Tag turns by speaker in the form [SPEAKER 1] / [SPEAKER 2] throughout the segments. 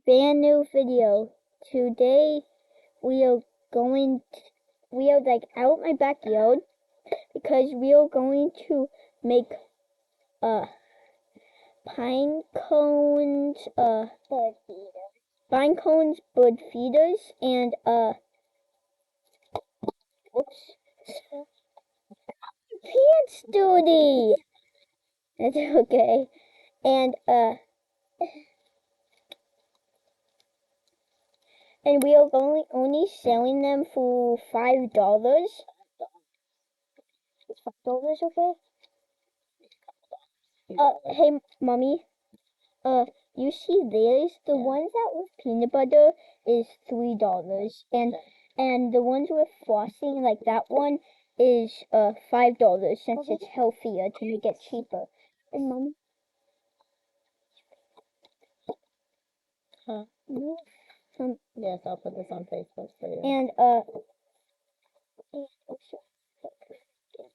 [SPEAKER 1] brand new video. Today we are we are like out my backyard because we are going to make pine cones bird feeders and oops, pants dirty. That's okay. And we are only selling them for $5. Is $5 okay? Hey, mommy. You see, there's the ones that with peanut butter is $3, and the ones with frosting, like that one, is $5 since it's healthier to make it cheaper. And mommy.
[SPEAKER 2] Huh?
[SPEAKER 1] No.
[SPEAKER 2] Yes, I'll put this on Facebook for you.
[SPEAKER 1] And also the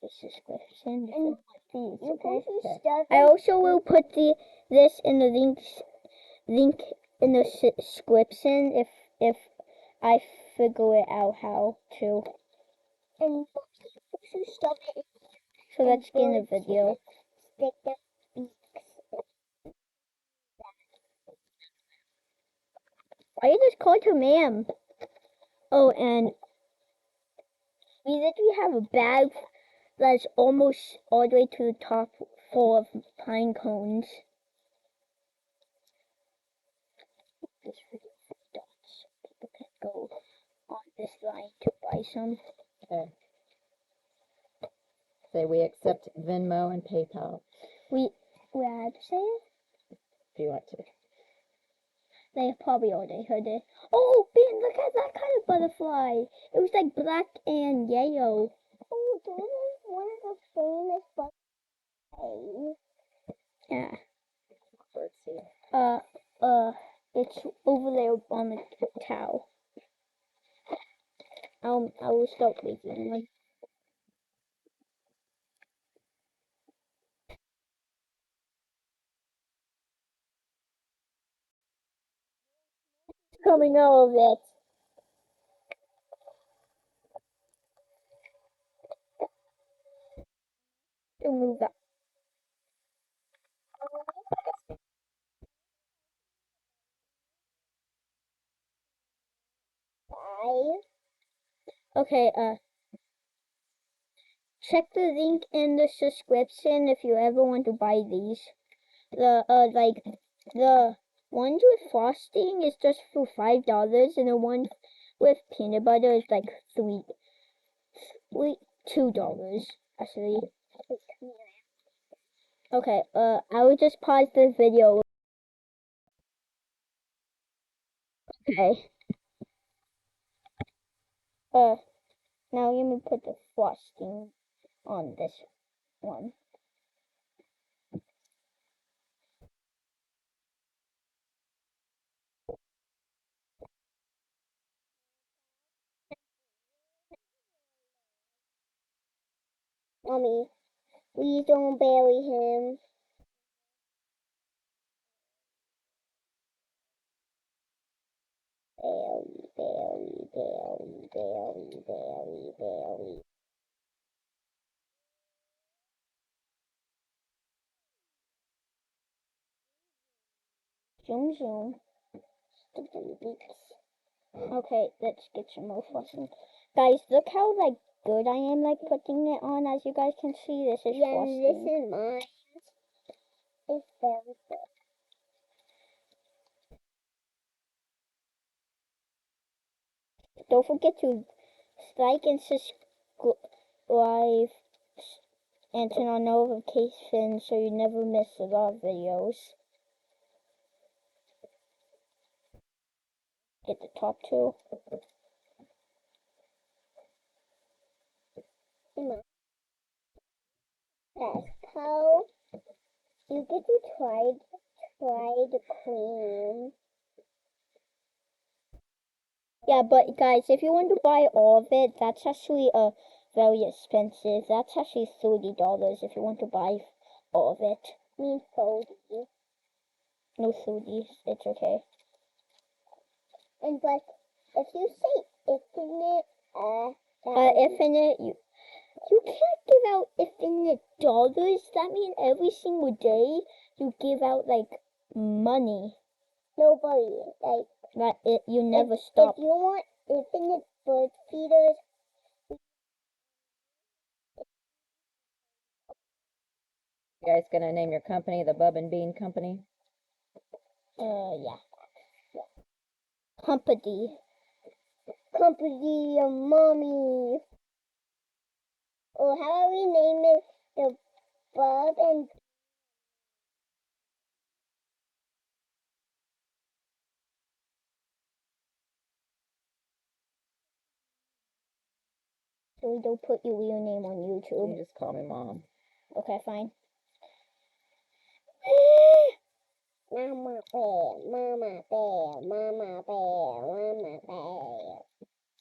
[SPEAKER 1] description. And these, okay? I also will put this in the link in the description if I figure it out how to. And stuff it. So let's get in the video. Stick the beaks. I just called her ma'am. Oh, and we literally have a bag that's almost all the way to the top full of pine cones. This video for dots. People can go on this line to buy some.
[SPEAKER 2] Okay. Say we accept Venmo and PayPal.
[SPEAKER 1] We had to say it?
[SPEAKER 2] If you want to.
[SPEAKER 1] They probably already heard it. Oh, Ben, look at that kind of butterfly. It was like black and yellow. Oh, this is one of the famous butterflies. Yeah. It's over there on the towel. I will start making one. Coming out of it. To move that. Okay, check the link in the description if you ever want to buy these. The ones with frosting is just for $5, and the one with peanut butter is like $2 actually. Okay, I will just pause the video. Okay. Now let me put the frosting on this one. Mommy, please don't bury him. Bury. Zoom, zoom. Okay, let's get some more frosting. Guys, look how like good I am like putting it on. As you guys can see, this is frosting. This is mine. It's very good. Don't forget to like and subscribe and turn on notifications so you never miss a lot of videos. Get the top two. That's how you get to try the cream. Yeah, but guys, if you want to buy all of it, that's actually very expensive. That's actually $30 if you want to buy all of it. I mean 30. No 30, it's okay.
[SPEAKER 3] And but if you say infinite,
[SPEAKER 1] infinite, you can't give out infinite dollars. That means every single day you give out like money.
[SPEAKER 3] nobody like
[SPEAKER 1] That it you never stop.
[SPEAKER 3] If you want infinite bird feeders,
[SPEAKER 2] You guys gonna name your company the Bub and Bean Company?
[SPEAKER 1] Yeah. Company.
[SPEAKER 3] mommy. Or how about we name it the Bub and
[SPEAKER 1] So we don't put your real name on YouTube.
[SPEAKER 2] You just call me Mom.
[SPEAKER 1] Okay, fine.
[SPEAKER 3] Mama Bear, Mama Bear, Mama Bear, Mama Bear.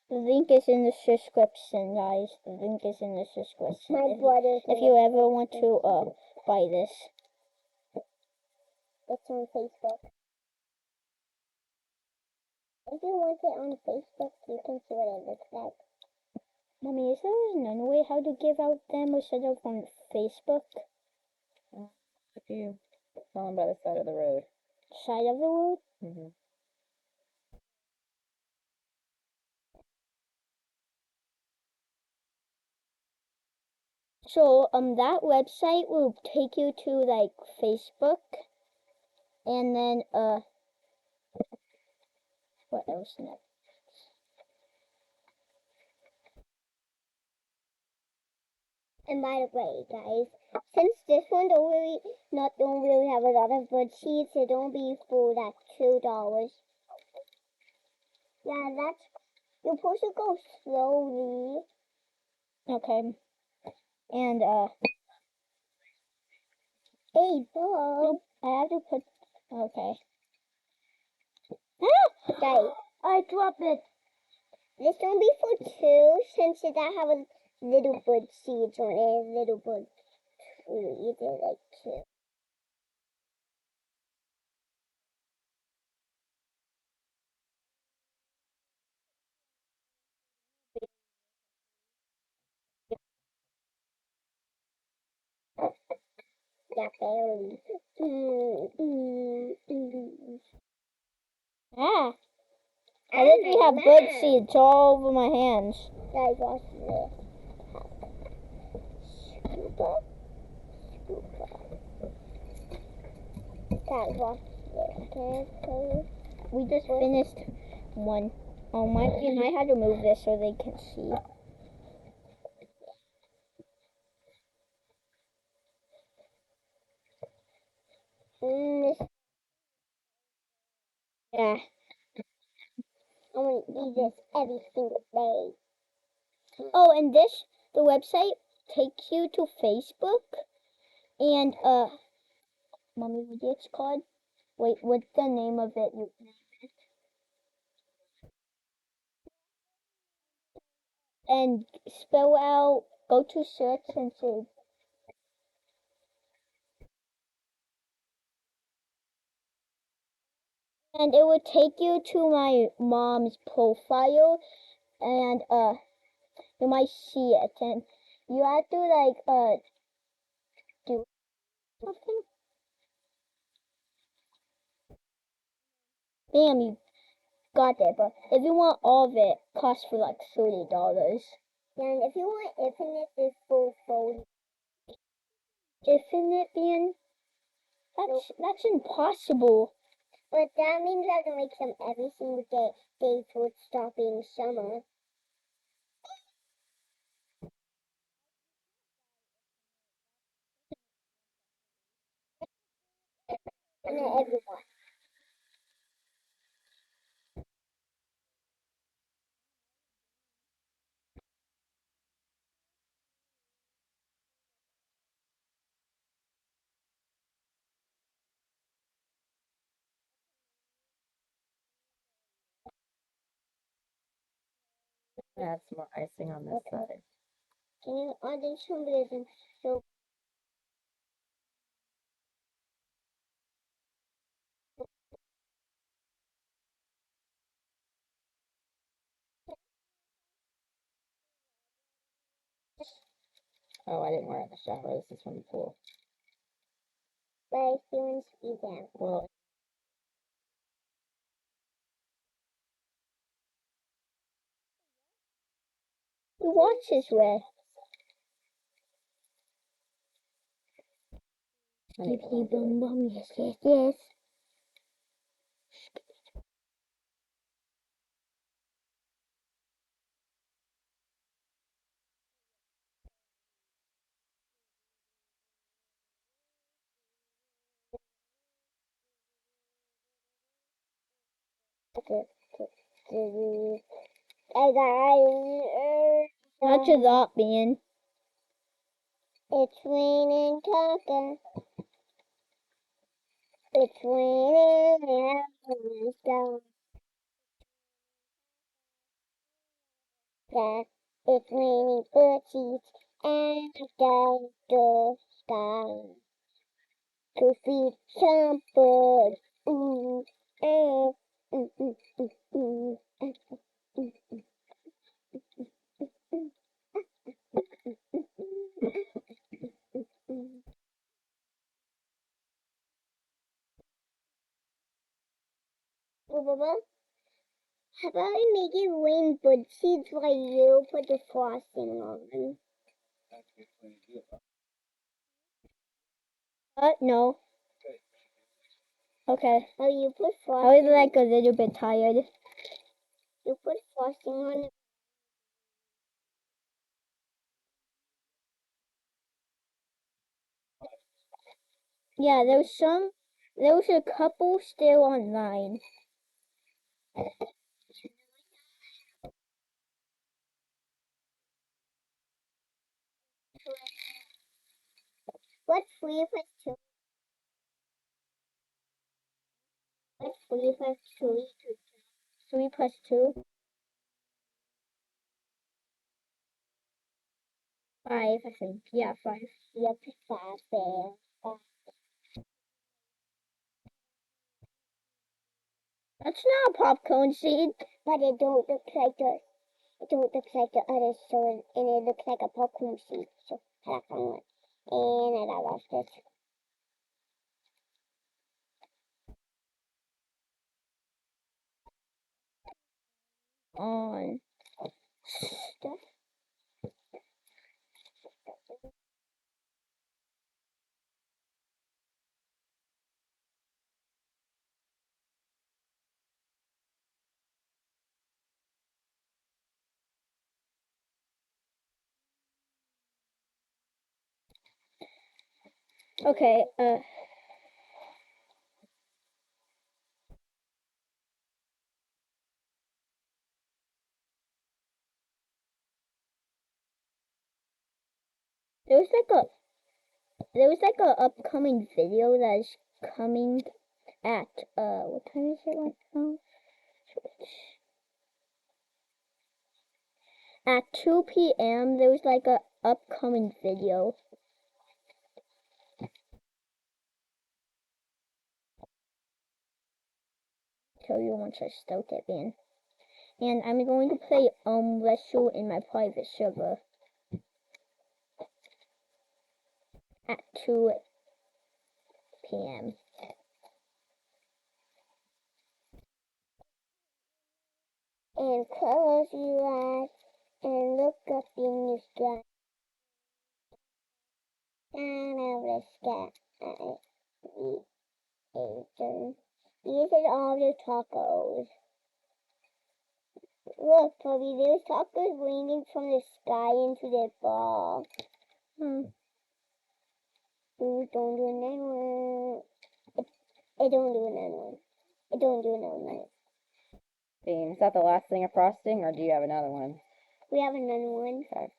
[SPEAKER 1] The link is in the description, guys. The link is in the description.
[SPEAKER 3] My brother.
[SPEAKER 1] If you ever want to buy this.
[SPEAKER 3] It's on Facebook. If you want it on Facebook, you can see what it looks like.
[SPEAKER 1] Mommy, is there another way how to give out them instead of on Facebook?
[SPEAKER 2] If you sell them by the side of the road.
[SPEAKER 1] Side of the road?
[SPEAKER 2] Mm-hmm.
[SPEAKER 1] So, that website will take you to, like, Facebook. And then, what else next?
[SPEAKER 3] And by the way, guys, since this one don't really have a lot of bird seeds, it don't be for that $2. Yeah, you're supposed to go slowly.
[SPEAKER 1] Okay. And,
[SPEAKER 3] Hey, Bob.
[SPEAKER 1] nope, I have to put, okay.
[SPEAKER 3] Guys,
[SPEAKER 1] I dropped it.
[SPEAKER 3] this don't be for two, since it don't have a little bird seeds on it, little bird tree. They're like two. Yeah, barely.
[SPEAKER 1] Ah. I literally have bird seeds all over my hands.
[SPEAKER 3] Guys, watch this. Scuba. Guys, watch this. Can I tell you?
[SPEAKER 1] We just finished one. Oh, and I had to move this so they can see. Yeah.
[SPEAKER 3] I want to eat this every single day.
[SPEAKER 1] Oh, and the website takes you to Facebook. And, Mommy, what it's called? Wait, what's the name of it? And spell out, go to search and say. And it will take you to my mom's profile. And, you might see it. And you have to, like, do something. Bam, you got it. But if you want all of it, it costs for like $30.
[SPEAKER 3] And if you want infinite, this full fold.
[SPEAKER 1] Infinite being? That's impossible.
[SPEAKER 3] But that means I have to make them every single day till it stops being summer. And then everyone.
[SPEAKER 2] Add some more icing on this side.
[SPEAKER 3] Can you audition somebody so
[SPEAKER 2] Oh, I didn't wear it in the shower. This is from the pool.
[SPEAKER 3] But I still want to be there.
[SPEAKER 2] Well,
[SPEAKER 1] Your watch is red.
[SPEAKER 2] I need to
[SPEAKER 1] Skippity
[SPEAKER 2] go do
[SPEAKER 1] bum bum, yes, yes, yes.
[SPEAKER 3] I got
[SPEAKER 1] Not your that, man.
[SPEAKER 3] It's raining Tonka. It's raining and down. Yeah, it's raining birdies and down the sky. To feed some birds. Ooh, eh, mm, mm, mm, mm, eh, mm, mm, mm. Baba, how about we make it rain bird seeds while you put the frosting on?
[SPEAKER 1] No. Okay.
[SPEAKER 3] Oh, you put
[SPEAKER 1] I
[SPEAKER 3] frosting.
[SPEAKER 1] was like a little bit tired.
[SPEAKER 3] You put frosting on it.
[SPEAKER 1] Yeah, there was a couple still online.
[SPEAKER 3] What's 3 plus 2? What's 3 plus 2?
[SPEAKER 1] 3 plus 2? 5, I think. Yeah, 5.
[SPEAKER 3] Yep, 5 there.
[SPEAKER 1] That's not a popcorn seed.
[SPEAKER 3] But it don't look like the other so and it looks like a popcorn seed. So I found one. And I lost it.
[SPEAKER 1] On. Okay, there was like a upcoming video that is coming at what time is it right now? At 2 p.m. there was like a upcoming video. Tell you once I start it, man. And I'm going to play Wrestle in my private server at 2 p.m.
[SPEAKER 3] And close your eyes and look up in the sky. Down over the sky. These are all the tacos. Look, Toby, there's tacos raining from the sky into the ball. Ooh, don't do another one. I don't do another one. I don't do another one.
[SPEAKER 2] Bean, is that the last thing of frosting, or do you have another one?
[SPEAKER 3] We have another one.
[SPEAKER 2] Okay.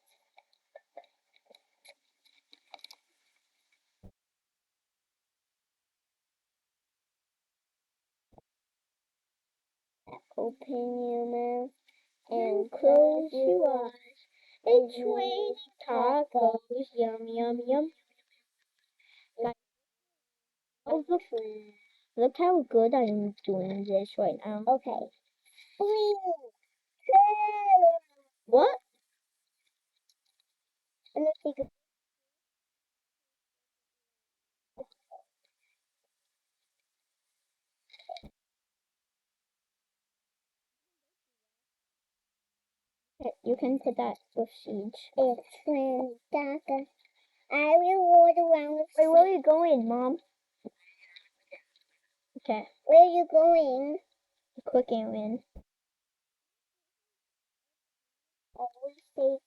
[SPEAKER 3] Open your mouth and close your eyes. It's raining tacos. Yum, yum, yum.
[SPEAKER 1] Oh, look how good I'm doing this right now.
[SPEAKER 3] Okay. 3, 2.
[SPEAKER 1] What?
[SPEAKER 3] I'm gonna take a
[SPEAKER 1] You can put that with seeds.
[SPEAKER 3] It's when darker. I will walk around with
[SPEAKER 1] Wait, where are you going, Mom? Okay,
[SPEAKER 3] Where are you going?
[SPEAKER 1] clicking in.
[SPEAKER 3] Always say,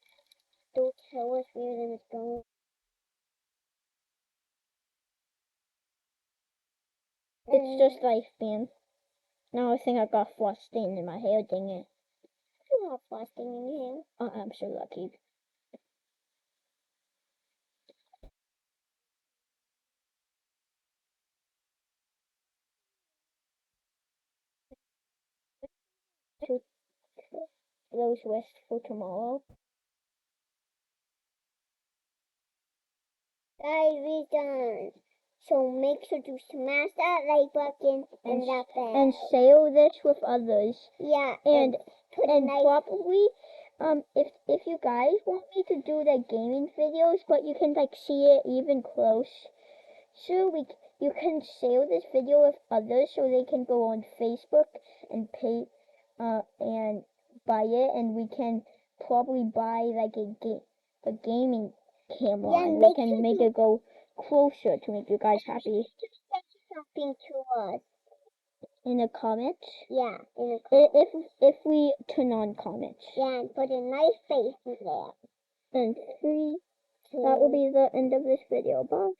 [SPEAKER 3] don't tell us where they was going.
[SPEAKER 1] It's just life, man. Now I think I got frosting in my hair, dang it.
[SPEAKER 3] You have frosting in your hair.
[SPEAKER 1] Oh, I'm so lucky. Those wish for tomorrow.
[SPEAKER 3] Guys, we're done. So make sure to smash that like button and that bell.
[SPEAKER 1] And share this with others.
[SPEAKER 3] Yeah,
[SPEAKER 1] And
[SPEAKER 3] put a
[SPEAKER 1] and
[SPEAKER 3] nice
[SPEAKER 1] probably if you guys want me to do the gaming videos, but you can like see it even close, so you can share this video with others so they can go on Facebook and pay and buy it, and we can probably buy like a gaming camera,
[SPEAKER 3] Yeah,
[SPEAKER 1] and we
[SPEAKER 3] make
[SPEAKER 1] can
[SPEAKER 3] sure
[SPEAKER 1] make
[SPEAKER 3] to-
[SPEAKER 1] it go closer to make you guys happy.
[SPEAKER 3] say something to us.
[SPEAKER 1] In the comments,
[SPEAKER 3] Yeah, in the
[SPEAKER 1] if we turn on comments.
[SPEAKER 3] Yeah, and put a nice face in there.
[SPEAKER 1] And 3, that will be the end of this video. Bye.